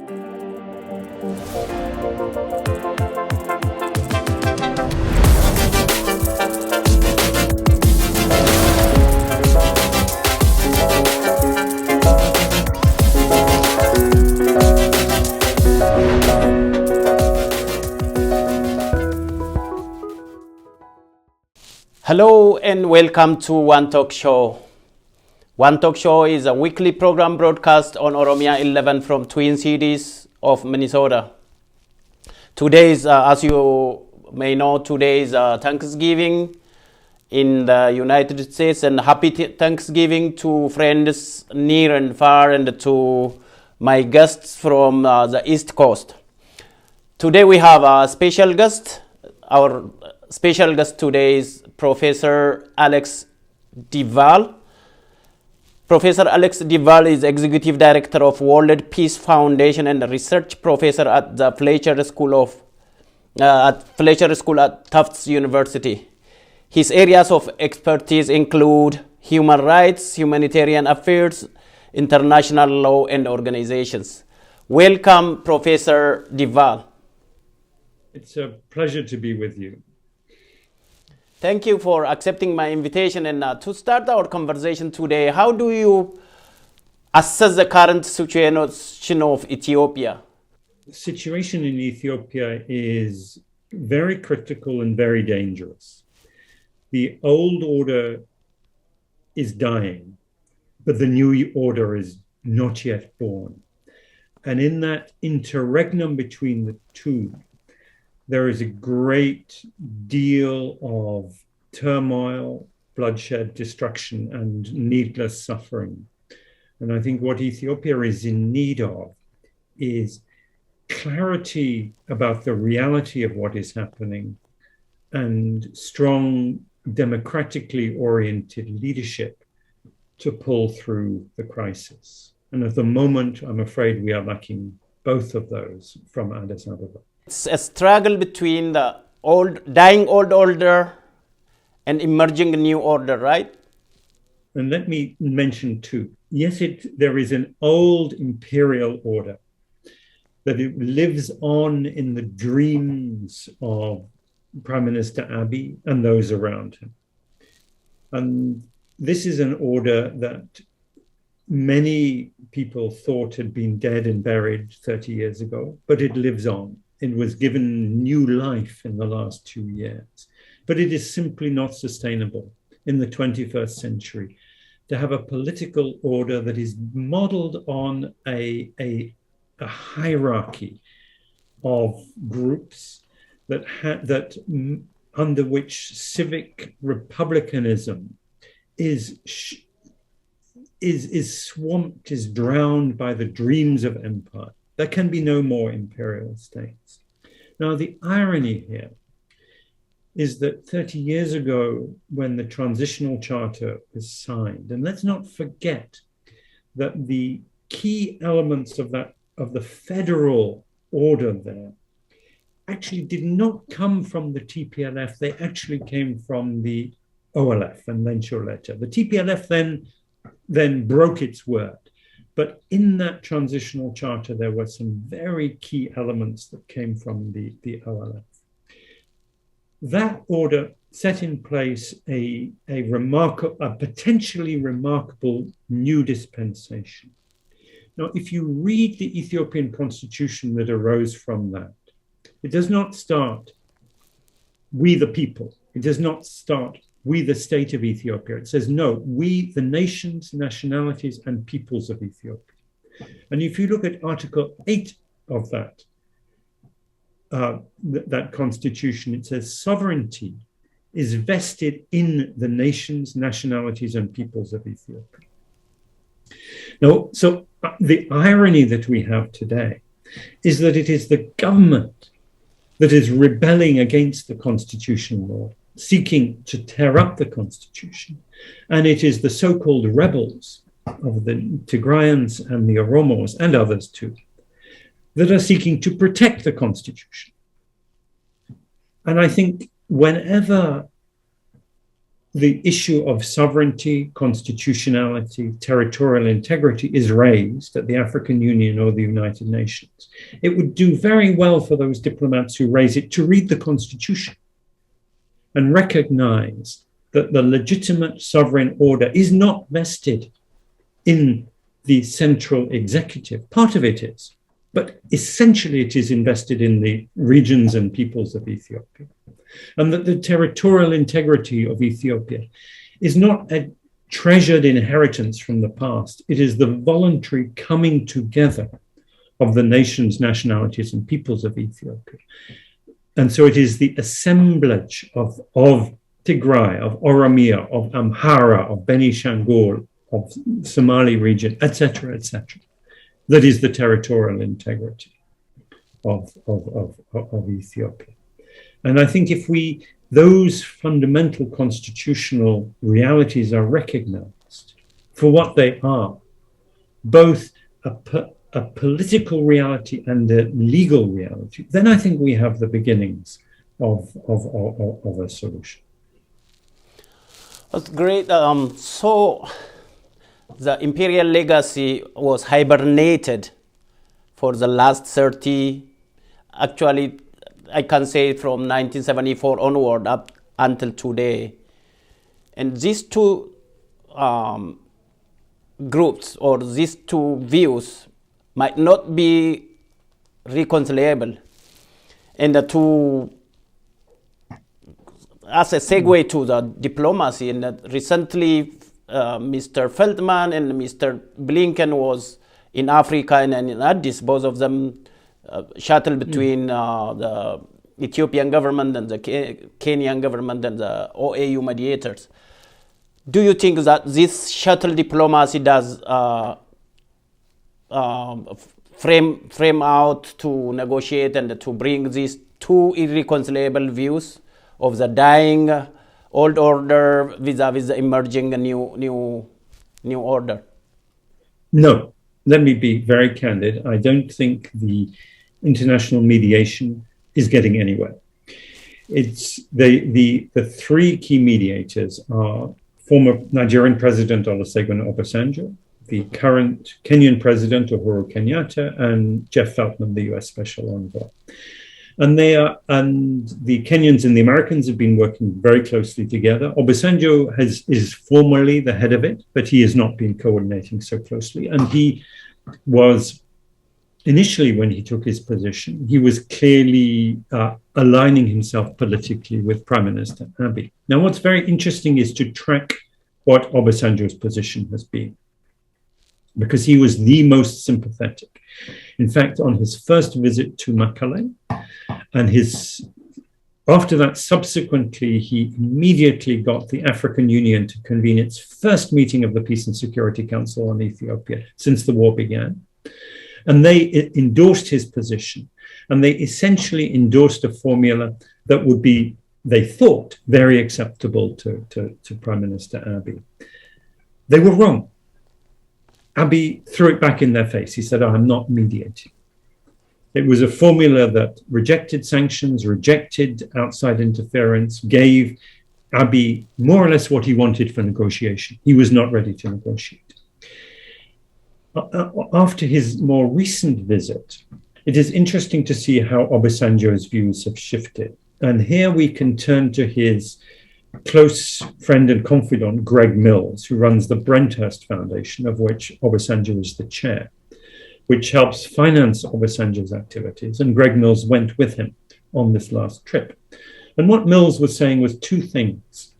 Hello and welcome to One Talk Show. One Talk Show is a weekly program broadcast on OROMIA11 from Twin Cities of Minnesota. Today is, as you may know, today is Thanksgiving in the United States, and happy Thanksgiving to friends near and far and to my guests from the East Coast. Today we have a special guest. Our special guest today is Professor Alex DeWaal. Professor Alex DeWaal is Executive Director of World Peace Foundation and a Research Professor at the Fletcher School at Tufts University. His areas of expertise include human rights, humanitarian affairs, international law, and organizations. Welcome, Professor DeWaal. It's a pleasure to be with you. Thank you for accepting my invitation. And to start our conversation today, how do you assess the current situation of Ethiopia? The situation in Ethiopia is very critical and very dangerous. The old order is dying, but the new order is not yet born. And in that interregnum between the two, there is a great deal of turmoil, bloodshed, destruction, and needless suffering. And I think what Ethiopia is in need of is clarity about the reality of what is happening and strong, democratically oriented leadership to pull through the crisis. And at the moment, I'm afraid we are lacking both of those from Addis Ababa. It's a struggle between the dying old order and emerging new order, right? And let me mention two. Yes, there is an old imperial order that it lives on in the dreams of Prime Minister Abiy and those around him. And this is an order that many people thought had been dead and buried 30 years ago, but it lives on. It was given new life in the last 2 years. But it is simply not sustainable in the 21st century to have a political order that is modeled on a hierarchy of groups that under which civic republicanism is swamped, is drowned by the dreams of empire. There can be no more imperial states. Now, the irony here is that 30 years ago, when the transitional charter was signed, and let's not forget that the key elements of the federal order there actually did not come from the TPLF. They actually came from the OLF and Lenshuleta. The TPLF then broke its word. But in that transitional charter, there were some very key elements that came from the OLF. That order set in place a potentially remarkable new dispensation. Now, if you read the Ethiopian constitution that arose from that, it does not start, we the people. It does not start, we the state of Ethiopia. It says, no, we the nations, nationalities, and peoples of Ethiopia. And if you look at Article 8 of that constitution, it says sovereignty is vested in the nations, nationalities, and peoples of Ethiopia. Now, so the irony that we have today is that it is the government that is rebelling against the constitutional law, seeking to tear up the constitution. And it is the so-called rebels of the Tigrayans and the Oromos and others too, that are seeking to protect the constitution. And I think whenever the issue of sovereignty, constitutionality, territorial integrity is raised at the African Union or the United Nations, it would do very well for those diplomats who raise it to read the Constitution and recognize that the legitimate sovereign order is not vested in the central executive. Part of it is, but essentially it is invested in the regions and peoples of Ethiopia. And that the territorial integrity of Ethiopia is not a treasured inheritance from the past. It is the voluntary coming together of the nations, nationalities, and peoples of Ethiopia. And so it is the assemblage of Tigray, of Oromia, of Amhara, of Benishangul, of Somali region, etc., that is the territorial integrity of Ethiopia. And I think if those fundamental constitutional realities are recognized for what they are, both a political reality and a legal reality, then I think we have the beginnings of a solution. That's great. So the imperial legacy was hibernated for the last 30, actually, I can say from 1974 onward up until today. And these two groups or these two views might not be reconcilable. And as a segue to the diplomacy, and that recently Mr. Feldman and Mr. Blinken was in Africa and in Addis, both of them shuttle between the Ethiopian government and the Kenyan government and the OAU mediators. Do you think that this shuttle diplomacy does frame out to negotiate and to bring these two irreconcilable views of the dying old order vis-a-vis the emerging new order? No, let me be very candid. I don't think the international mediation is getting anywhere. It's the three key mediators are former Nigerian President Olusegun Obasanjo, the current Kenyan President Uhuru Kenyatta, and Jeff Feltman, the US Special Envoy. And the Kenyans and the Americans have been working very closely together. Obasanjo is formally the head of it, but he has not been coordinating so closely. And he was initially, when he took his position, he was clearly aligning himself politically with Prime Minister Abiy. Now, what's very interesting is to track what Obasanjo's position has been, because he was the most sympathetic. In fact, on his first visit to Mekelle, and after that, subsequently, he immediately got the African Union to convene its first meeting of the Peace and Security Council on Ethiopia since the war began. And they endorsed his position. And they essentially endorsed a formula that would be, they thought, very acceptable to Prime Minister Abiy. They were wrong. Abiy threw it back in their face. He said, I'm not mediating. It was a formula that rejected sanctions, rejected outside interference, gave Abiy more or less what he wanted for negotiation. He was not ready to negotiate. After his more recent visit, it is interesting to see how Obasanjo's views have shifted. And here we can turn to his close friend and confidant, Greg Mills, who runs the Brenthurst Foundation, of which Obasanjo is the chair, which helps finance Obasanjo's activities. And Greg Mills went with him on this last trip. And what Mills was saying was two things.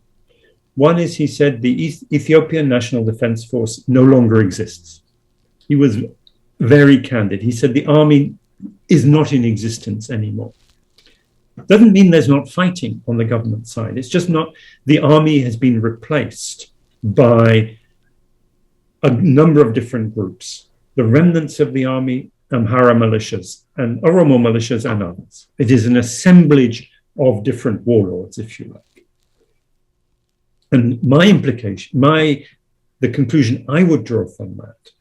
One is, he said, the Ethiopian National Defense Force no longer exists. He was very candid. He said the army is not in existence anymore. Doesn't mean there's not fighting on the government side. It's just not, the army has been replaced by a number of different groups. The remnants of the army, Amhara militias and Oromo militias and others. It is an assemblage of different warlords, if you like. And my implication, the conclusion I would draw from that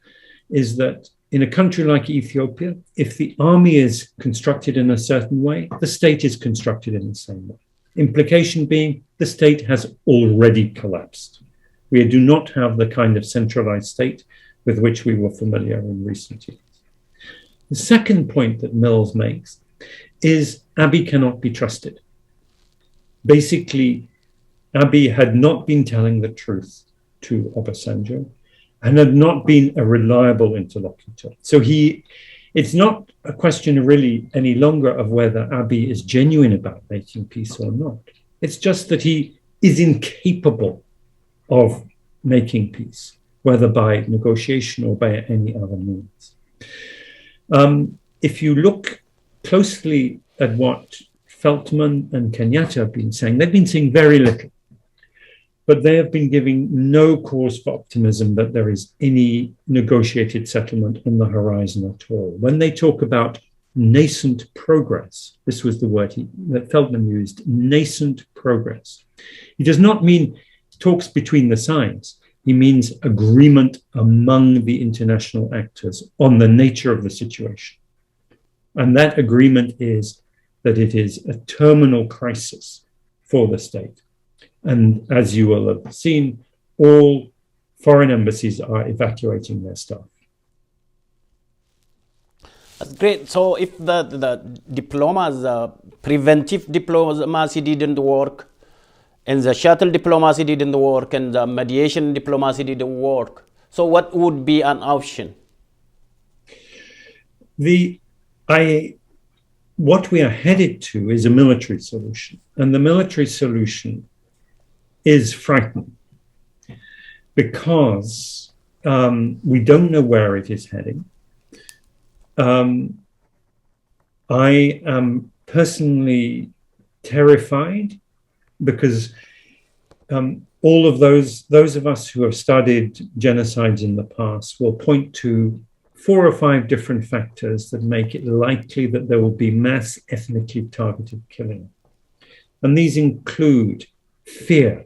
is that in a country like Ethiopia, if the army is constructed in a certain way, the state is constructed in the same way. Implication being the state has already collapsed. We do not have the kind of centralized state with which we were familiar in recent years. The second point that Mills makes is Abiy cannot be trusted. Basically, Abiy had not been telling the truth to Obasanjo and had not been a reliable interlocutor. So it's not a question really any longer of whether Abiy is genuine about making peace or not. It's just that he is incapable of making peace, whether by negotiation or by any other means. If you look closely at what Feltman and Kenyatta have been saying, they've been saying very little, but they have been giving no cause for optimism that there is any negotiated settlement on the horizon at all. When they talk about nascent progress, this was the word that Feldman used, nascent progress. He does not mean talks between the sides. He means agreement among the international actors on the nature of the situation. And that agreement is that it is a terminal crisis for the state. And as you will have seen, all foreign embassies are evacuating their staff. That's great. So if the preventive diplomacy didn't work, and the shuttle diplomacy didn't work, and the mediation diplomacy didn't work, so what would be an option? What we are headed to is a military solution. And the military solution is frightening because we don't know where it is heading. I am personally terrified because all of those of us who have studied genocides in the past will point to 4 or 5 different factors that make it likely that there will be mass ethnically targeted killing. And these include fear.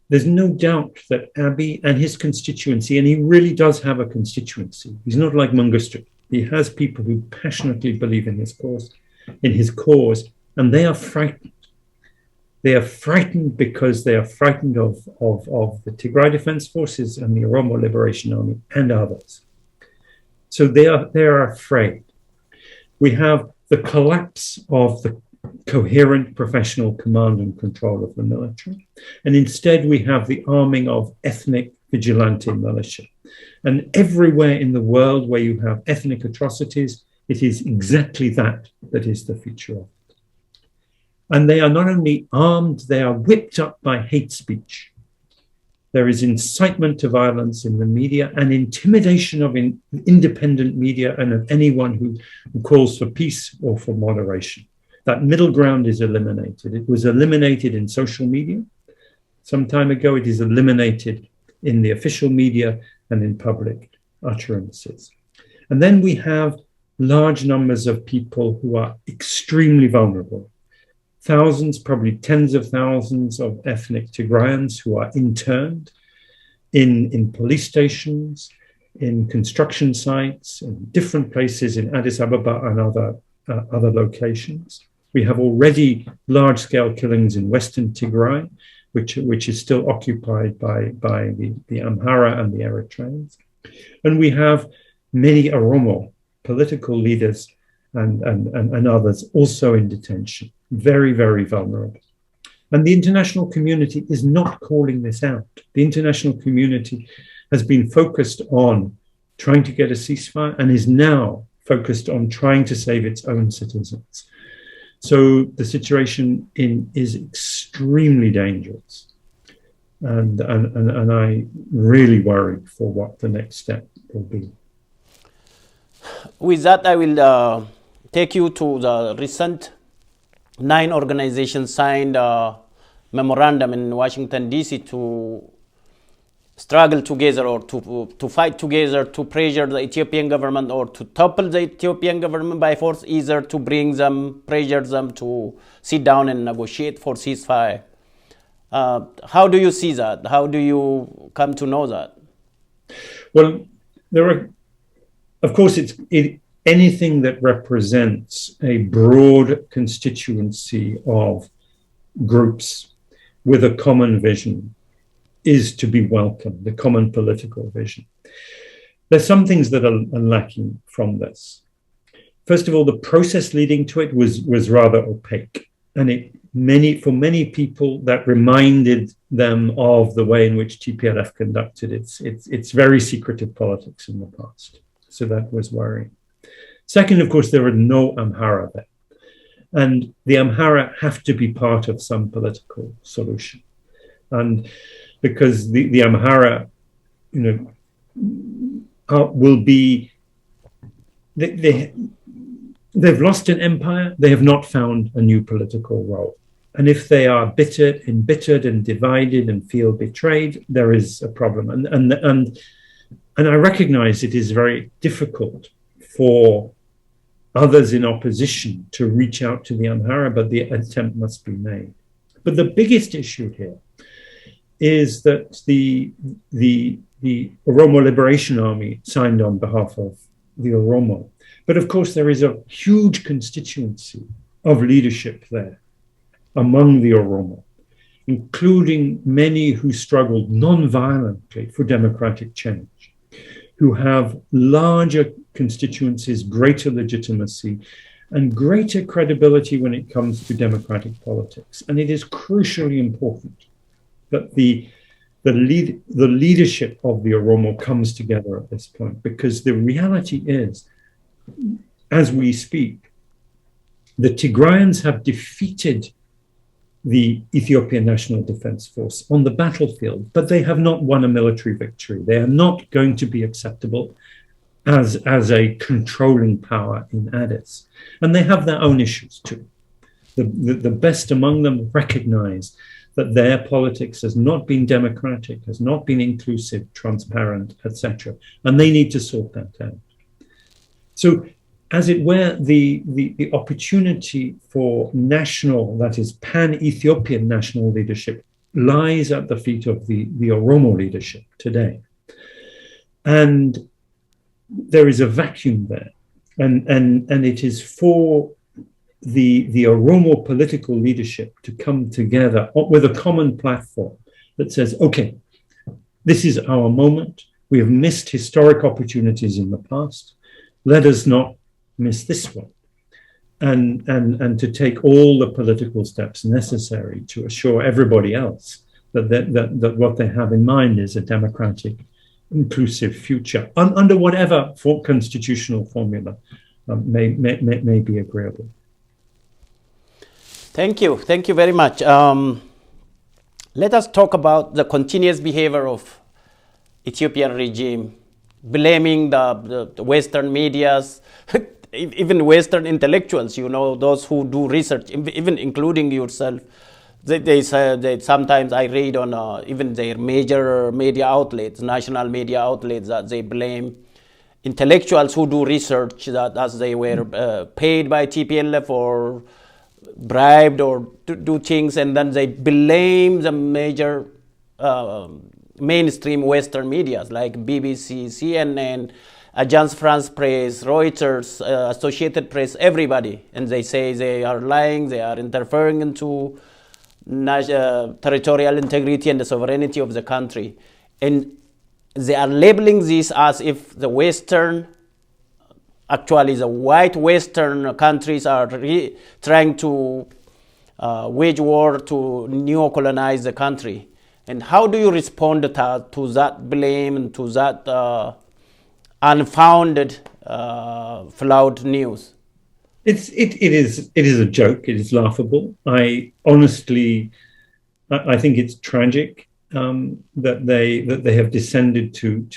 There's no doubt that Abiy and his constituency, and he really does have a constituency. He's not like Mengistu. He has people who passionately believe in his cause, and they are frightened. They are frightened because they are frightened of the Tigray Defense Forces and the Oromo Liberation Army and others. So they are afraid. We have the collapse of the coherent professional command and control of the military. And instead we have the arming of ethnic vigilante militia. And everywhere in the world where you have ethnic atrocities, it is exactly that is the feature of it. And they are not only armed, they are whipped up by hate speech. There is incitement to violence in the media and intimidation of independent media and of anyone who calls for peace or for moderation. That middle ground is eliminated. It was eliminated in social media some time ago. It is eliminated in the official media and in public utterances. And then we have large numbers of people who are extremely vulnerable. Thousands, probably tens of thousands of ethnic Tigrayans who are interned in police stations, in construction sites, in different places in Addis Ababa and other locations. We have already large-scale killings in Western Tigray, which is still occupied by the Amhara and the Eritreans. And we have many Oromo political leaders and others also in detention, very, very vulnerable. And the international community is not calling this out. The international community has been focused on trying to get a ceasefire and is now focused on trying to save its own citizens. So the situation is extremely dangerous. And I really worry for what the next step will be. With that, I will take you to the recent 9 organizations signed a memorandum in Washington, D.C. to struggle together or to fight together to pressure the Ethiopian government or to topple the Ethiopian government by force, either to pressure them to sit down and negotiate for ceasefire. How do you see that? How do you come to know that? Well, there are, of course, anything that represents a broad constituency of groups with a common vision is to be welcomed, the common political vision. There's some things that are lacking from this. First of all, the process leading to it was rather opaque, and for many people that reminded them of the way in which TPLF conducted its very secretive politics in the past. So that was worrying. Second, of course, there are no Amhara there, and the Amhara have to be part of some political solution, and because the Amhara, will be they've lost an empire. They have not found a new political role. And if they are embittered and divided and feel betrayed, there is a problem. And I recognize it is very difficult for others in opposition to reach out to the Amhara, but the attempt must be made. But the biggest issue here is that the Oromo Liberation Army signed on behalf of the Oromo. But of course, there is a huge constituency of leadership there among the Oromo, including many who struggled non-violently for democratic change, who have larger constituencies, greater legitimacy, and greater credibility when it comes to democratic politics. And it is crucially important that the leadership of the Oromo comes together at this point, because the reality is, as we speak, the Tigrayans have defeated the Ethiopian National Defense Force on the battlefield, but they have not won a military victory. They are not going to be acceptable as a controlling power in Addis. And they have their own issues too. The best among them recognize that their politics has not been democratic, has not been inclusive, transparent, etc. And they need to sort that out. So, as it were, the opportunity for national, that is pan-Ethiopian national leadership, lies at the feet of the Oromo leadership today. And there is a vacuum there. And it is for the Oromo political leadership to come together with a common platform that says, okay, this is our moment. We have missed historic opportunities in the past. Let us not miss this one. And to take all the political steps necessary to assure everybody else that what they have in mind is a democratic, inclusive future under whatever constitutional formula may be agreeable. Thank you very much. Let us talk about the continuous behavior of Ethiopian regime, blaming the Western medias, even Western intellectuals, those who do research, even including yourself. They say that sometimes I read on even their major media outlets, national media outlets, that they blame intellectuals who do research that as they were paid by TPLF or bribed or to do things, and then they blame the major mainstream Western medias like BBC, CNN, Agence France Presse, Reuters, Associated Press, everybody. And they say they are lying, they are interfering into territorial integrity and the sovereignty of the country. And they are labeling this as if the Western, actually the white Western countries are trying to wage war to neo-colonize the country. And how do you respond to that blame and to that unfounded, flawed news? It is a joke. It is laughable. I honestly think it's tragic that they have descended to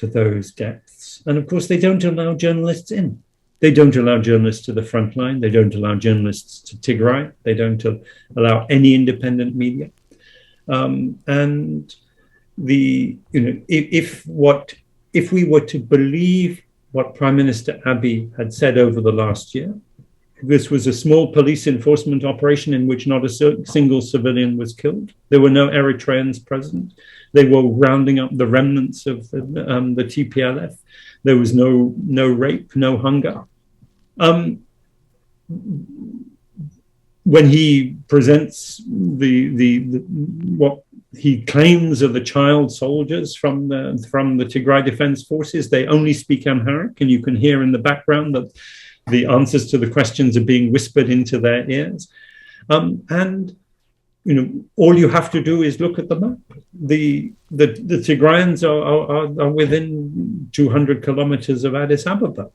those depths. And of course, they don't allow journalists in. They don't allow journalists to the front line. They don't allow journalists to Tigray. They don't allow any independent media. And if we were to believe what Prime Minister Abiy had said over the last year, this was a small police enforcement operation in which not a single civilian was killed. There were no Eritreans present. They were rounding up the remnants of the TPLF. There was no rape, no hunger. when he presents the what he claims are the child soldiers from the Tigray Defense Forces, they only speak Amharic, and you can hear in the background that the answers to the questions are being whispered into their ears. And all you have to do is look at the map. The Tigrayans are within 200 kilometers of Addis Ababa.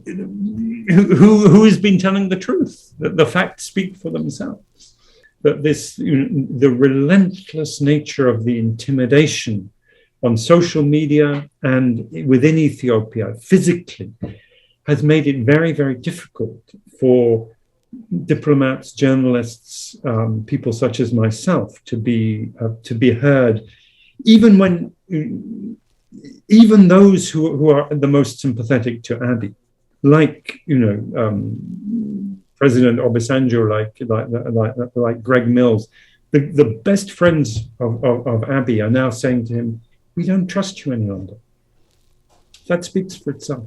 Who has been telling the truth? The facts speak for themselves. That the relentless nature of the intimidation on social media and within Ethiopia physically has made it very, very difficult for diplomats, journalists, people such as myself to be heard, even those who are the most sympathetic to Abiy, like President Obasanjo, like Greg Mills. The best friends of Abiy are now saying to him, "We don't trust you any longer." That speaks for itself.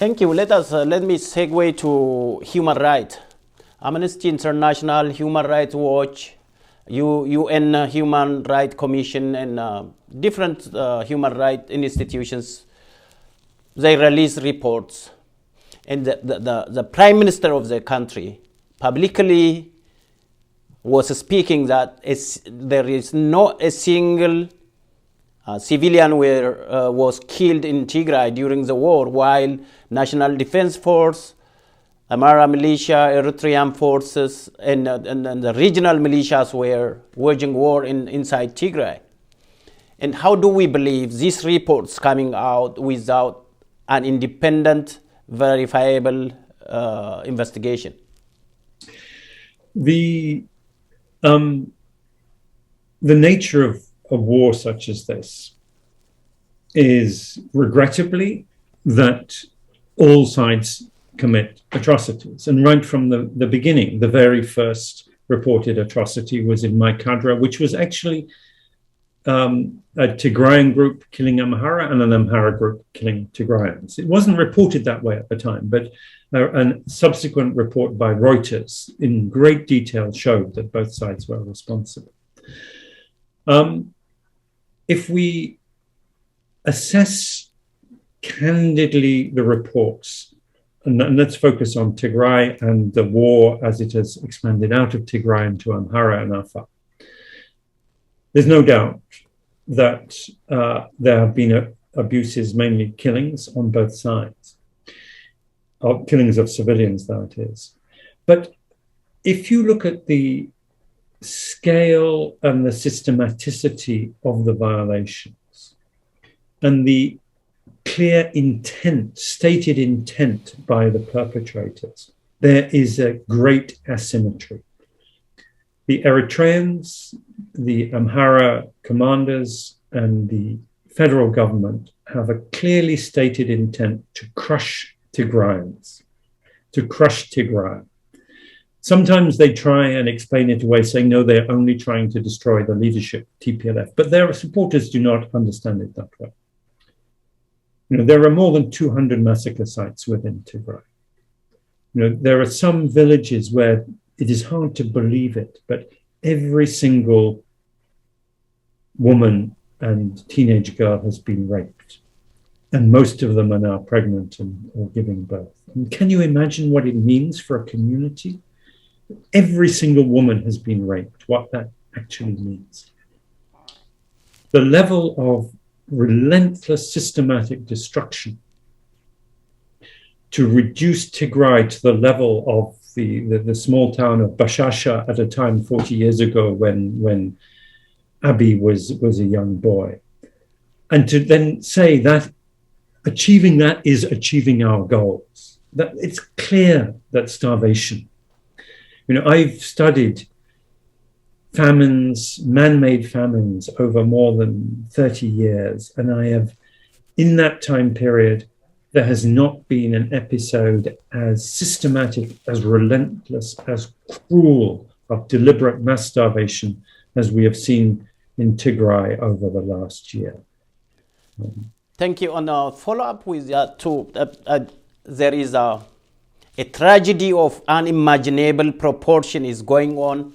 Thank you. Let me segue to human rights. Amnesty International, Human Rights Watch, UN Human Rights Commission, and different human rights institutions, they release reports. And the Prime Minister of the country publicly was speaking that there is not a single civilian was killed in Tigray during the war, while National Defense Force, Amhara militia, Eritrean forces, and the regional militias were waging war inside Tigray. And how do we believe these reports coming out without an independent, verifiable investigation? The nature of a war such as this is, regrettably, that all sides commit atrocities. And right from the beginning, the very first reported atrocity was in Maikadra, which was actually a Tigrayan group killing Amhara and an Amhara group killing Tigrayans. It wasn't reported that way at the time, but a subsequent report by Reuters in great detail showed that both sides were responsible. If we assess candidly the reports, and let's focus on Tigray and the war as it has expanded out of Tigray into Amhara and Afar, there's no doubt that there have been abuses, mainly killings on both sides, killings of civilians, that is. But if you look at the scale and the systematicity of the violations and the clear intent, stated intent by the perpetrators, there is a great asymmetry. The Eritreans, the Amhara commanders, and the federal government have a clearly stated intent to crush Tigrayans, to crush Tigray. Sometimes they try and explain it away, saying, no, they're only trying to destroy the leadership, TPLF. But their supporters do not understand it that way. There are more than 200 massacre sites within Tigray. There are some villages where it is hard to believe it, but every single woman and teenage girl has been raped. And most of them are now pregnant or giving birth. And can you imagine what it means for a community? Every single woman has been raped, what that actually means. The level of relentless systematic destruction to reduce Tigray to the level of the small town of Bashasha at a time 40 years ago when Abiy was a young boy. And to then say that achieving that is achieving our goals. That it's clear that starvation. I've studied famines, man-made famines over more than 30 years. And I have, in that time period, there has not been an episode as systematic, as relentless, as cruel of deliberate mass starvation as we have seen in Tigray over the last year. Thank you. And follow up with that too. There is a a tragedy of unimaginable proportion is going on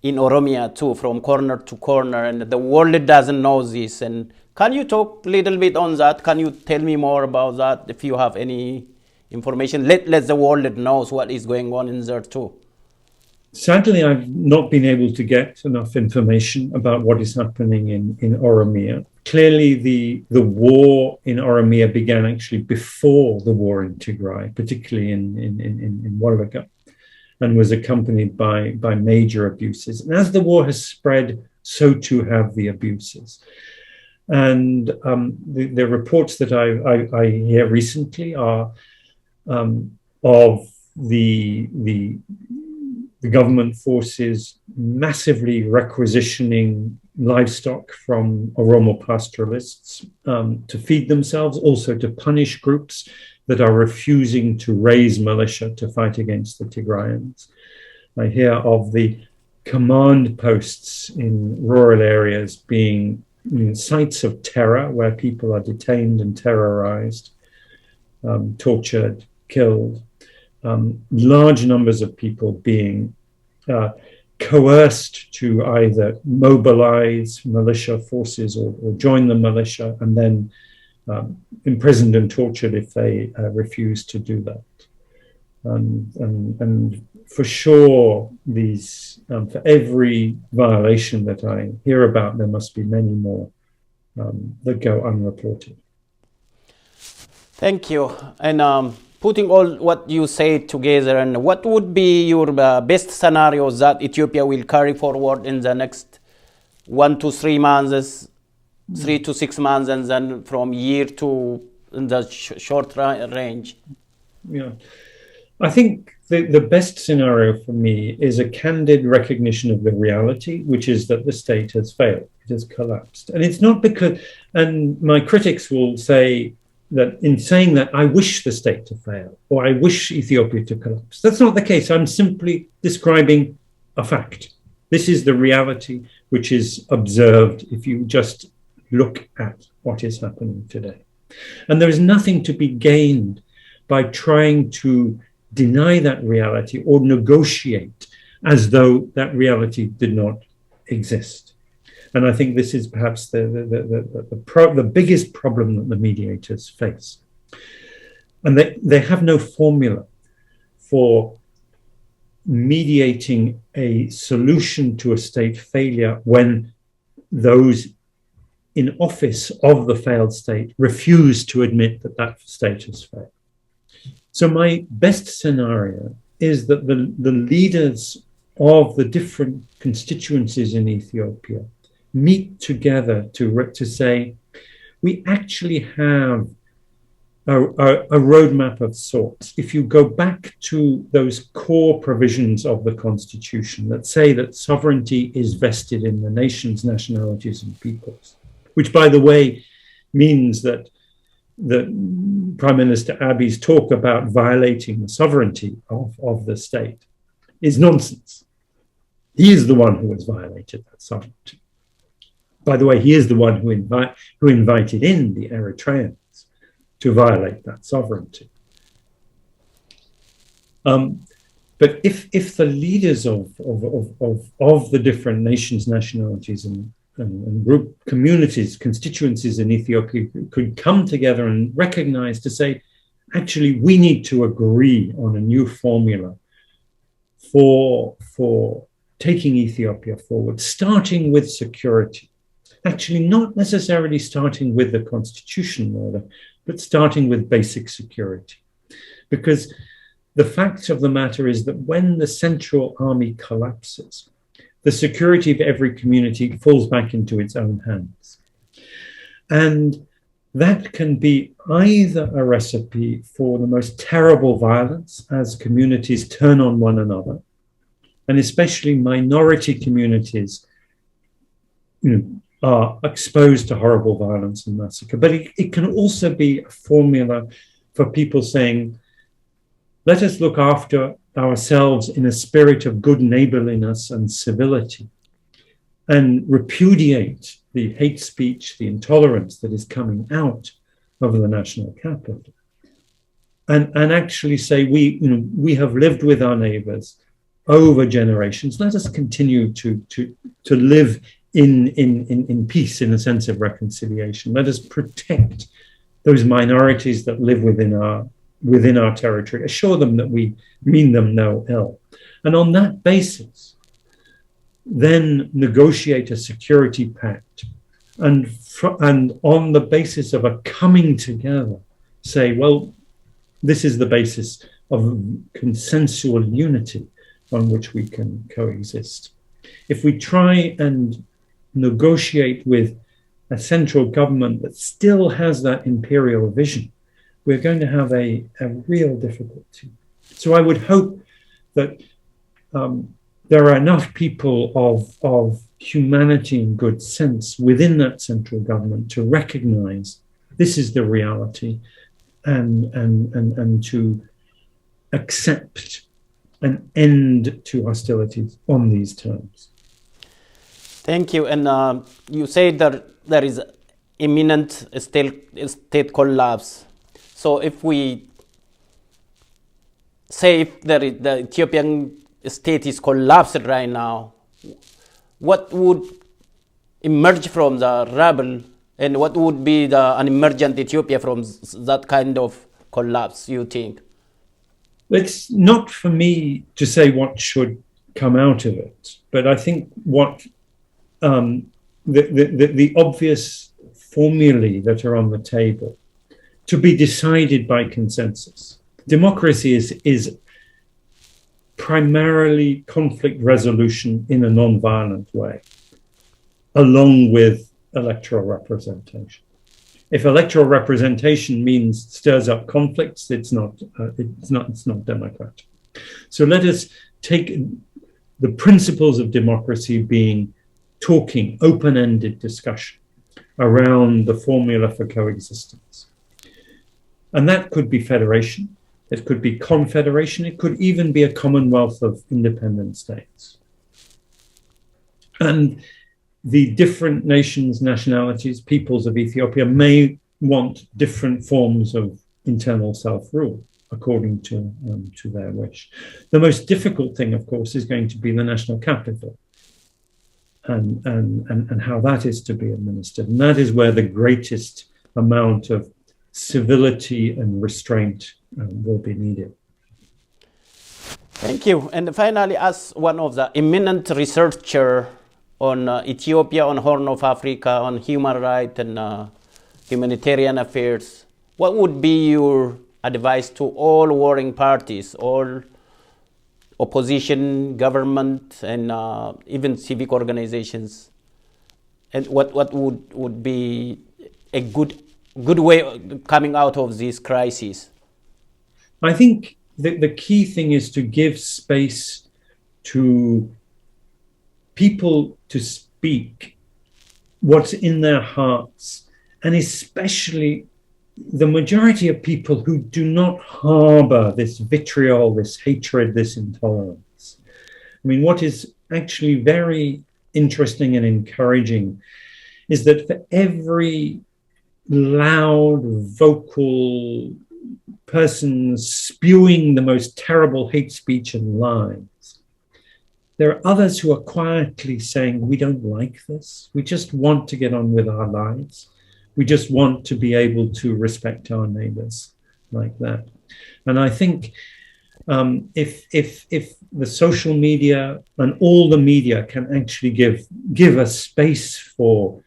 in Oromia too, from corner to corner, and the world doesn't know this. And can you talk a little bit on that? Can you tell me more about that if you have any information? Let the world knows what is going on in there too. Sadly, I've not been able to get enough information about what is happening in Oromia. Clearly, the war in Oromia began actually before the war in Tigray, particularly in Wallagga, and was accompanied by major abuses. And as the war has spread, so too have the abuses. And the reports that I hear recently are of the government forces massively requisitioning livestock from Oromo pastoralists to feed themselves, also to punish groups that are refusing to raise militia to fight against the Tigrayans. I hear of the command posts in rural areas being sites of terror where people are detained and terrorized, tortured, killed. Large numbers of people being coerced to either mobilize militia forces or join the militia, and then imprisoned and tortured if they refuse to do that. And for sure, these for every violation that I hear about, there must be many more that go unreported. Thank you. And putting all what you say together, and what would be your best scenarios that Ethiopia will carry forward in the next 1 to 3 months, 3 to 6 months, and then from year to in the short range? Yeah, I think the best scenario for me is a candid recognition of the reality, which is that the state has failed, it has collapsed. And it's not because, and my critics will say, that in saying that, I wish the state to fail, or I wish Ethiopia to collapse. That's not the case. I'm simply describing a fact. This is the reality which is observed if you just look at what is happening today. And there is nothing to be gained by trying to deny that reality or negotiate as though that reality did not exist. And I think this is perhaps the biggest problem that the mediators face. And they have no formula for mediating a solution to a state failure when those in office of the failed state refuse to admit that that state has failed. So my best scenario is that the leaders of the different constituencies in Ethiopia meet together to say, we actually have a roadmap of sorts. If you go back to those core provisions of the Constitution that say that sovereignty is vested in the nations, nationalities, and peoples, which, by the way, means that the Prime Minister Abiy's talk about violating the sovereignty of the state is nonsense. He is the one who has violated that sovereignty. By the way, he is the one who invited in the Eritreans to violate that sovereignty. But if the leaders of the different nations, nationalities, and group communities, constituencies in Ethiopia could come together and recognize to say, actually, we need to agree on a new formula for taking Ethiopia forward, starting with security. Actually, not necessarily starting with the constitutional order, but starting with basic security. Because the fact of the matter is that when the central army collapses, the security of every community falls back into its own hands. And that can be either a recipe for the most terrible violence as communities turn on one another, and especially minority communities, are exposed to horrible violence and massacre. But it can also be a formula for people saying, let us look after ourselves in a spirit of good neighborliness and civility, and repudiate the hate speech, the intolerance that is coming out of the national capital. and actually say, we have lived with our neighbors over generations. Let us continue to live in peace, in a sense of reconciliation. Let us protect those minorities that live within our territory, assure them that we mean them no ill. And on that basis, then negotiate a security pact, and on the basis of a coming together, say, well, this is the basis of consensual unity on which we can coexist. If we try and negotiate with a central government that still has that imperial vision, we're going to have a real difficulty. So I would hope that there are enough people of humanity and good sense within that central government to recognize this is the reality, and to accept an end to hostilities on these terms. Thank you. And you say that there is imminent state collapse. So if we say if the Ethiopian state is collapsed right now, what would emerge from the rebel, and what would be an emergent Ethiopia from that kind of collapse, you think? It's not for me to say what should come out of it, but I think what the obvious formulae that are on the table to be decided by consensus. Democracy is primarily conflict resolution in a non-violent way, along with electoral representation. If electoral representation means stirs up conflicts, it's not democratic. So let us take the principles of democracy being talking, open-ended discussion around the formula for coexistence. And that could be federation, it could be confederation, it could even be a commonwealth of independent states. And the different nations, nationalities, peoples of Ethiopia may want different forms of internal self-rule according to their wish. The most difficult thing, of course, is going to be the national capital and how that is to be administered. And that is where the greatest amount of civility and restraint will be needed. Thank you. And finally, as one of the eminent researcher on Ethiopia, on Horn of Africa, on human rights and humanitarian affairs, what would be your advice to all warring parties, all opposition, government, and even civic organizations? And what would be a good way coming out of this crisis? I think the key thing is to give space to people to speak what's in their hearts, and especially the majority of people who do not harbor this vitriol, this hatred, this intolerance. I mean, what is actually very interesting and encouraging is that for every loud, vocal person spewing the most terrible hate speech and lies, there are others who are quietly saying, we don't like this. We just want to get on with our lives. We just want to be able to respect our neighbors like that. And I think if the social media and all the media can actually give a space for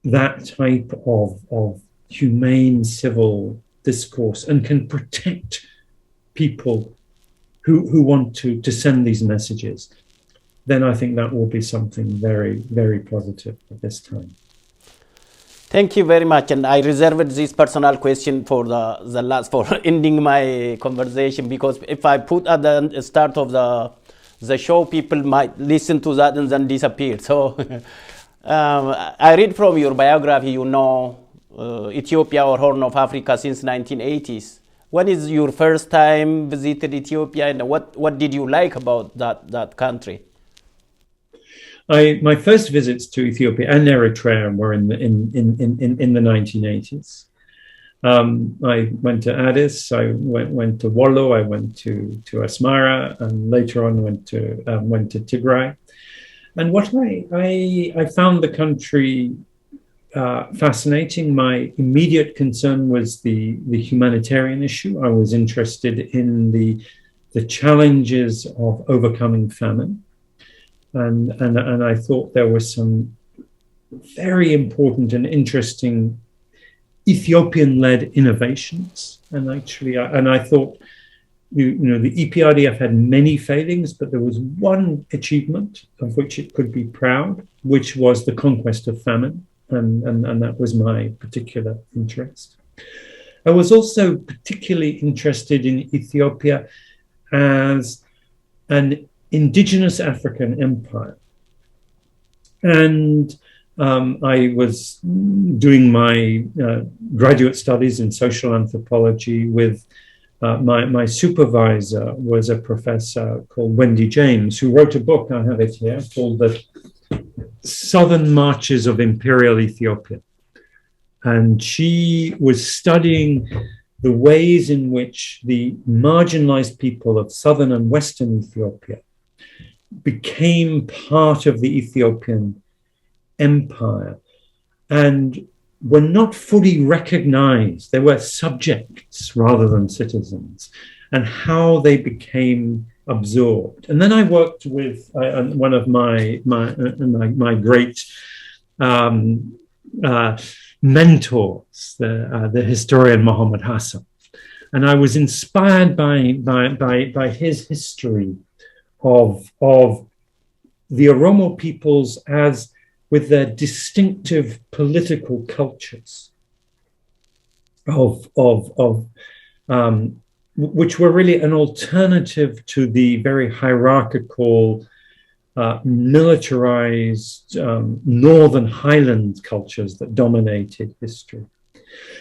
that type of humane civil discourse and can protect people who want to send these messages, then I think that will be something very, very positive at this time. Thank you very much, and I reserved this personal question for the last, for ending my conversation, because if I put at the start of the show, people might listen to that and then disappear. So I read from your biography, you know Ethiopia or Horn of Africa since 1980s. When is your first time visited Ethiopia, and what did you like about that country? My first visits to Ethiopia and Eritrea were in the 1980s. I went to Addis, I went to Wollo, I went to Asmara, and later on went to Tigray. And what I found the country fascinating. My immediate concern was the humanitarian issue. I was interested in the challenges of overcoming famine, and I thought there were some very important and interesting Ethiopian-led innovations. And actually, I thought, the EPRDF had many failings, but there was one achievement of which it could be proud, which was the conquest of famine. And that was my particular interest. I was also particularly interested in Ethiopia as an indigenous African empire. And I was doing my graduate studies in social anthropology with my supervisor was a professor called Wendy James, who wrote a book, I have it here, called The Southern Marches of Imperial Ethiopia. And she was studying the ways in which the marginalized people of southern and western Ethiopia became part of the Ethiopian empire and were not fully recognized. They were subjects rather than citizens, and how they became absorbed. And then I worked with one of my great mentors, the historian Mohammed Hassan, and I was inspired by his history of the Oromo peoples as with their distinctive political cultures which were really an alternative to the very hierarchical, militarized northern highland cultures that dominated history.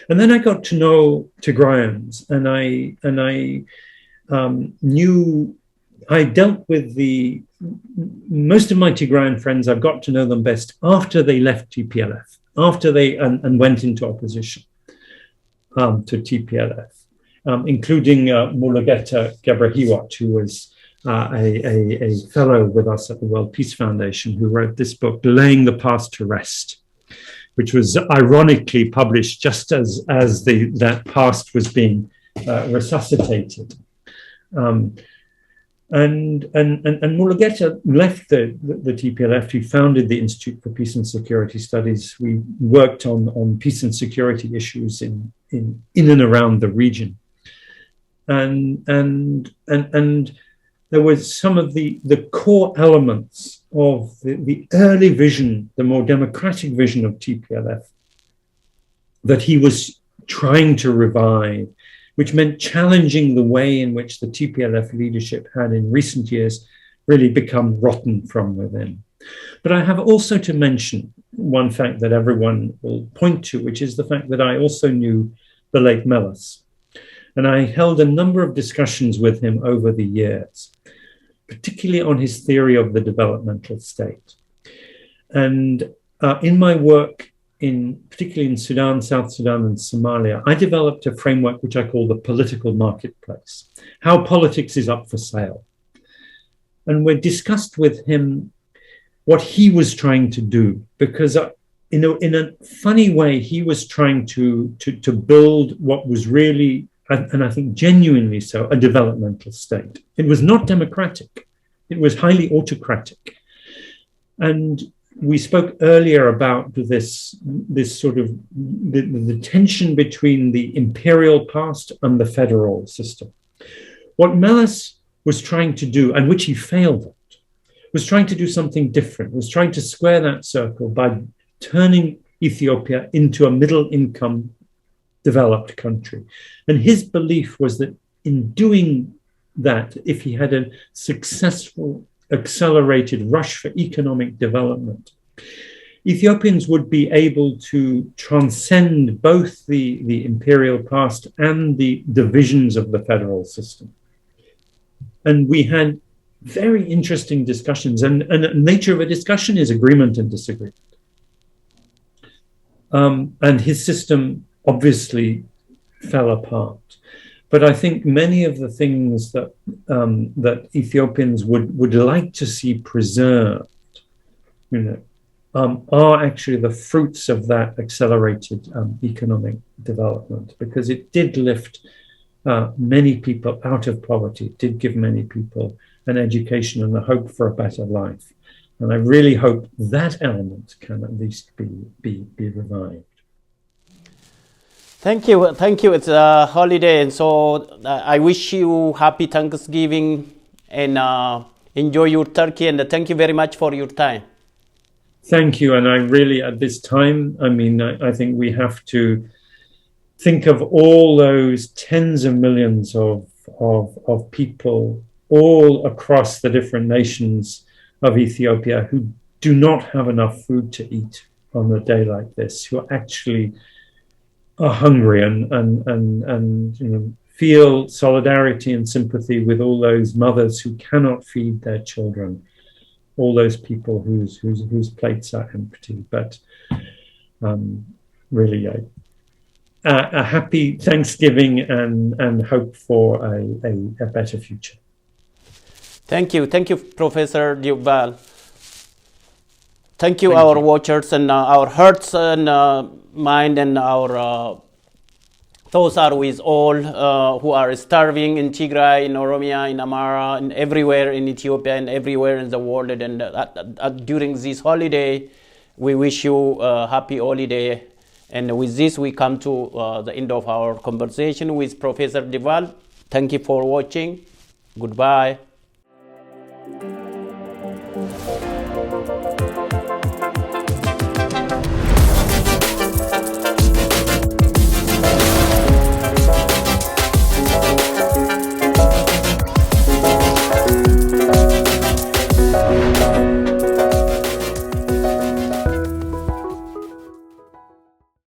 And then I got to know Tigrayans, and I knew I dealt with most of my Tigrayan friends. I've got to know them best after they left TPLF, after they and went into opposition to TPLF. Including Mulugeta Gebrehiyot, who was a fellow with us at the World Peace Foundation, who wrote this book, Laying the Past to Rest, which was ironically published just as that past was being resuscitated. And Mulugeta left the TPLF. He founded the Institute for Peace and Security Studies. We worked on peace and security issues in and around the region. And there was some of the core elements of the early vision, the more democratic vision of TPLF that he was trying to revive, which meant challenging the way in which the TPLF leadership had in recent years really become rotten from within. But I have also to mention one fact that everyone will point to, which is the fact that I also knew the late Meles. And I held a number of discussions with him over the years, particularly on his theory of the developmental state. And in my work, particularly in Sudan, South Sudan, and Somalia, I developed a framework which I call the political marketplace, how politics is up for sale. And we discussed with him what he was trying to do, because in a funny way, he was trying to build what was really, and I think genuinely so, a developmental state. It was not democratic. It was highly autocratic. And we spoke earlier about this sort of the tension between the imperial past and the federal system. What Meles was trying to do, and which he failed at, was trying to do something different, was trying to square that circle by turning Ethiopia into a middle-income developed country. And his belief was that in doing that, if he had a successful accelerated rush for economic development, Ethiopians would be able to transcend both the imperial past and the divisions of the federal system. And we had very interesting discussions, and the nature of a discussion is agreement and disagreement. And his system obviously fell apart. But I think many of the things that that Ethiopians would like to see preserved, you know, are actually the fruits of that accelerated economic development, because it did lift many people out of poverty. It did give many people an education and a hope for a better life. And I really hope that element can at least be revived. Thank you. Thank you. It's a holiday, and so I wish you happy Thanksgiving and enjoy your turkey. And thank you very much for your time. Thank you. And I really, at this time, I mean, I think we have to think of all those tens of millions of people all across the different nations of Ethiopia who do not have enough food to eat on a day like this, who actually are hungry and you know, feel solidarity and sympathy with all those mothers who cannot feed their children, all those people whose plates are empty. But really, a happy Thanksgiving and hope for a better future. Thank you, Professor DeWaal. Thank you, our watchers, and our hearts and mind and our thoughts are with all who are starving in Tigray, in Oromia, in Amara, and everywhere in Ethiopia and everywhere in the world. And during this holiday, we wish you a happy holiday. And with this, we come to the end of our conversation with Professor DeWaal. Thank you for watching. Goodbye.